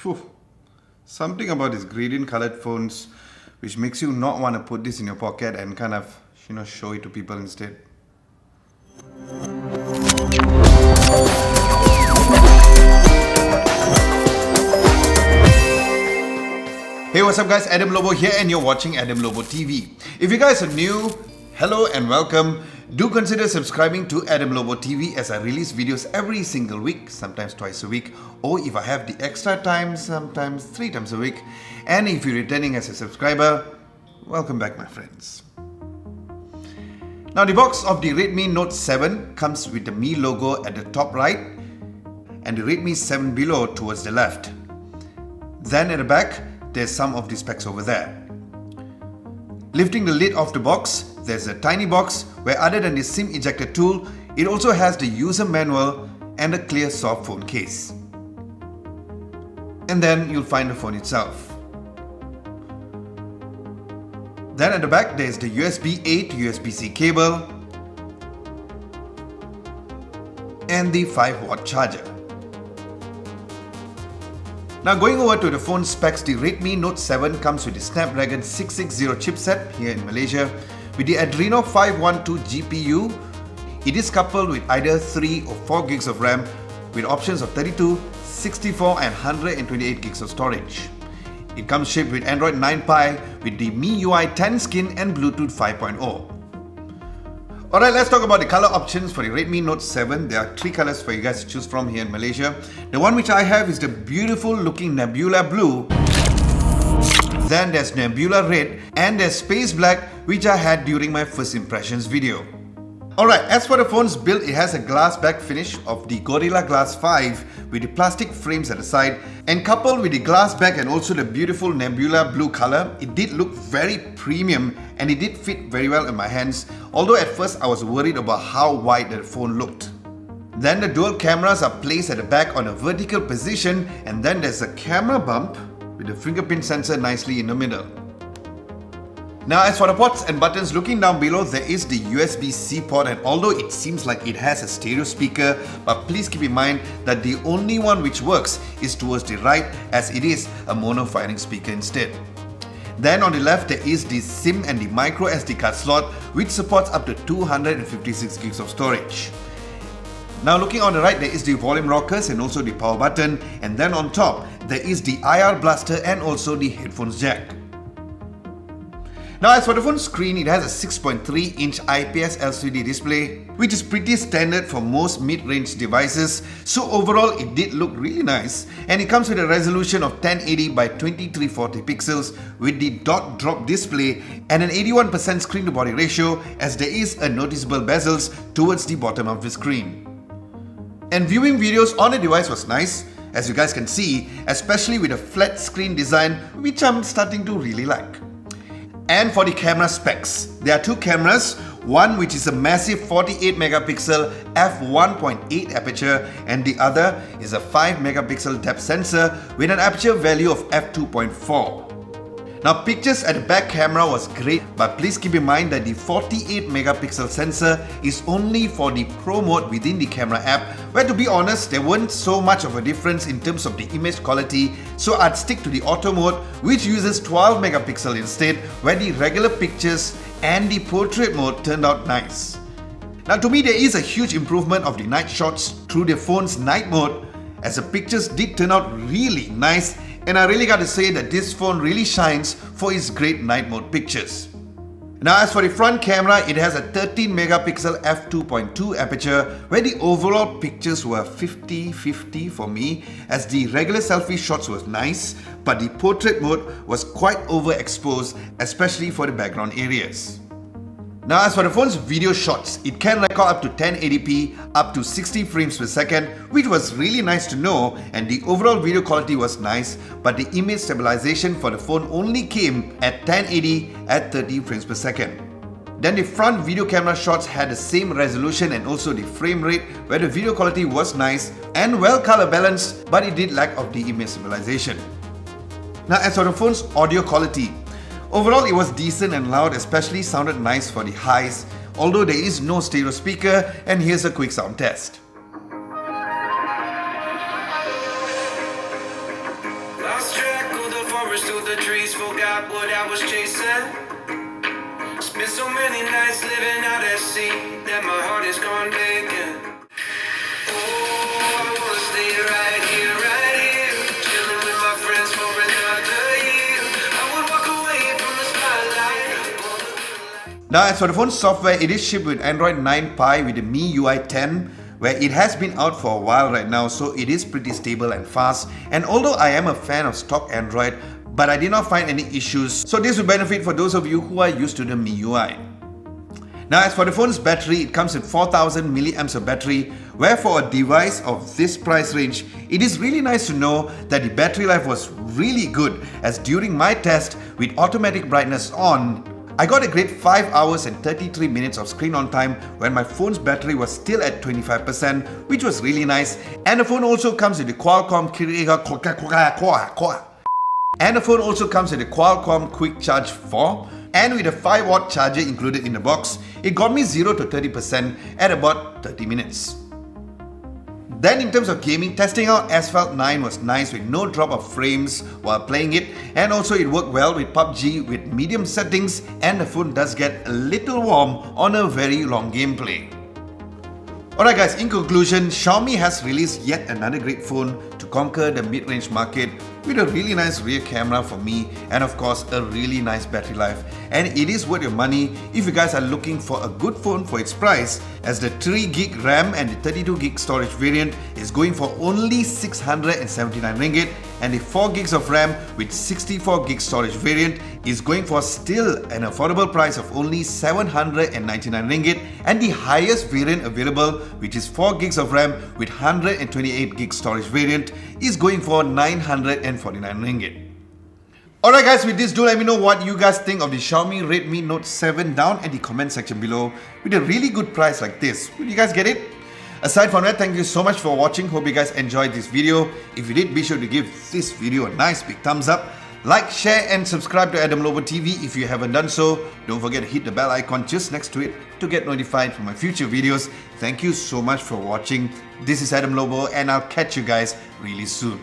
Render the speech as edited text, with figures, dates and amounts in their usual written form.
Phew. Something about these gradient colored phones which makes you not want to put this in your pocket and kind of, show it to people instead. Hey, what's up guys, Adam Lobo here and you're watching Adam Lobo TV. If you guys are new, hello and welcome. Do consider subscribing to Adam Lobo TV as I release videos every single week, sometimes twice a week, or if I have the extra time, sometimes 3 times a week. And if you're returning as a subscriber, welcome back my friends. Now the box of the Redmi Note 7 comes with the Mi logo at the top right and the Redmi 7 below towards the left. Then at the back, there's some of the specs over there. Lifting the lid off the box, there's a tiny box where other than the SIM ejector tool, it also has the user manual and a clear soft phone case. And then you'll find the phone itself. Then at the back, there's the USB-A to USB-C cable and the 5-watt charger. Now going over to the phone specs, the Redmi Note 7 comes with the Snapdragon 660 chipset here in Malaysia with the Adreno 512 GPU. It is coupled with either 3 or 4 gigs of RAM with options of 32, 64 and 128 gigs of storage. It comes shipped with Android 9 Pie with the MIUI 10 skin and Bluetooth 5.0. Alright, let's talk about the color options for the Redmi Note 7. There are 3 colors for you guys to choose from here in Malaysia. The one which I have is the beautiful looking Nebula Blue. Then there's Nebula Red and there's Space Black, which I had during my first impressions video. Alright, as for the phone's build, it has a glass back finish of the Gorilla Glass 5 with the plastic frames at the side, and coupled with the glass back and also the beautiful Nebula Blue color, it did look very premium and it did fit very well in my hands, although at first I was worried about how wide the phone looked. Then the dual cameras are placed at the back on a vertical position, and then there's a camera bump with the fingerprint sensor nicely in the middle. Now as for the ports and buttons, looking down below, there is the USB-C port, and although it seems like it has a stereo speaker, but please keep in mind that the only one which works is towards the right, as it is a mono firing speaker instead. Then on the left, there is the SIM and the micro SD card slot, which supports up to 256 gigs of storage. Now looking on the right, there is the volume rockers and also the power button, and then on top, there is the IR blaster and also the headphones jack. Now as for the phone screen, it has a 6.3-inch IPS LCD display, which is pretty standard for most mid-range devices, so overall it did look really nice, and it comes with a resolution of 1080 by 2340 pixels with the dot drop display and an 81% screen to body ratio, as there is a noticeable bezels towards the bottom of the screen. And viewing videos on the device was nice, as you guys can see, especially with a flat screen design, which I'm starting to really like. And for the camera specs, there are 2 cameras, one which is a massive 48 megapixel f1.8 aperture and the other is a 5 megapixel depth sensor with an aperture value of f2.4. Now pictures at the back camera was great, but please keep in mind that the 48 megapixel sensor is only for the Pro mode within the camera app, where to be honest, there weren't so much of a difference in terms of the image quality, so I'd stick to the Auto mode, which uses 12 megapixel instead, where the regular pictures and the portrait mode turned out nice. Now to me, there is a huge improvement of the night shots through the phone's night mode, as the pictures did turn out really nice, and I really got to say that this phone really shines for its great night mode pictures. Now as for the front camera, it has a 13 megapixel f2.2 aperture, where the overall pictures were 50-50 for me, as the regular selfie shots was nice, but the portrait mode was quite overexposed, especially for the background areas. Now as for the phone's video shots, it can record up to 1080p, up to 60 frames per second, which was really nice to know, and the overall video quality was nice, but the image stabilization for the phone only came at 1080 at 30 frames per second. Then the front video camera shots had the same resolution and also the frame rate, where the video quality was nice and well color balanced, but it did lack of the image stabilization. Now as for the phone's audio quality, overall it was decent and loud, especially sounded nice for the highs, although there is no stereo speaker, and here's a quick sound test. forest through the trees, forgot what I was chasing. Spent so many nights living out at sea that my heart is gone vacant. Oh, I wanna stay right here, chilling with my friends for another year. I would walk away from the spotlight. Now, as for the phone software, it is shipped with Android 9 Pie with the MIUI 10, where it has been out for a while right now, so it is pretty stable and fast. And although I am a fan of stock Android, but I did not find any issues, so this will benefit for those of you who are used to the MIUI. Now, as for the phone's battery, it comes with 4000 milliamps of battery, where for a device of this price range, it is really nice to know that the battery life was really good, as during my test with automatic brightness on, I got a great 5 hours and 33 minutes of screen on time when my phone's battery was still at 25%, which was really nice. And the phone also comes with the Qualcomm Quick Charge 4, and with a 5-watt charger included in the box. It got me 0 to 30% at about 30 minutes. Then in terms of gaming, testing out Asphalt 9 was nice with no drop of frames while playing it, and also it worked well with PUBG with medium settings, and the phone does get a little warm on a very long gameplay. Alright guys, in conclusion, Xiaomi has released yet another great phone to conquer the mid-range market with a really nice rear camera for me, and of course a really nice battery life. And it is worth your money if you guys are looking for a good phone for its price, as the 3GB RAM and the 32GB storage variant is going for only 679 ringgit, and the 4GB of RAM with 64GB storage variant is going for still an affordable price of only 799 ringgit, and the highest variant available, which is 4GB of RAM with 128GB storage variant, is going for 949 ringgit. Alright guys, with this, do let me know what you guys think of the Xiaomi Redmi Note 7 down in the comment section below. With a really good price like this, would you guys get it? Aside from that, thank you so much for watching. Hope you guys enjoyed this video. If you did, be sure to give this video a nice big thumbs up. Like, share and subscribe to Adam Lobo TV if you haven't done so. Don't forget to hit the bell icon just next to it to get notified for my future videos. Thank you so much for watching. This is Adam Lobo, and I'll catch you guys really soon.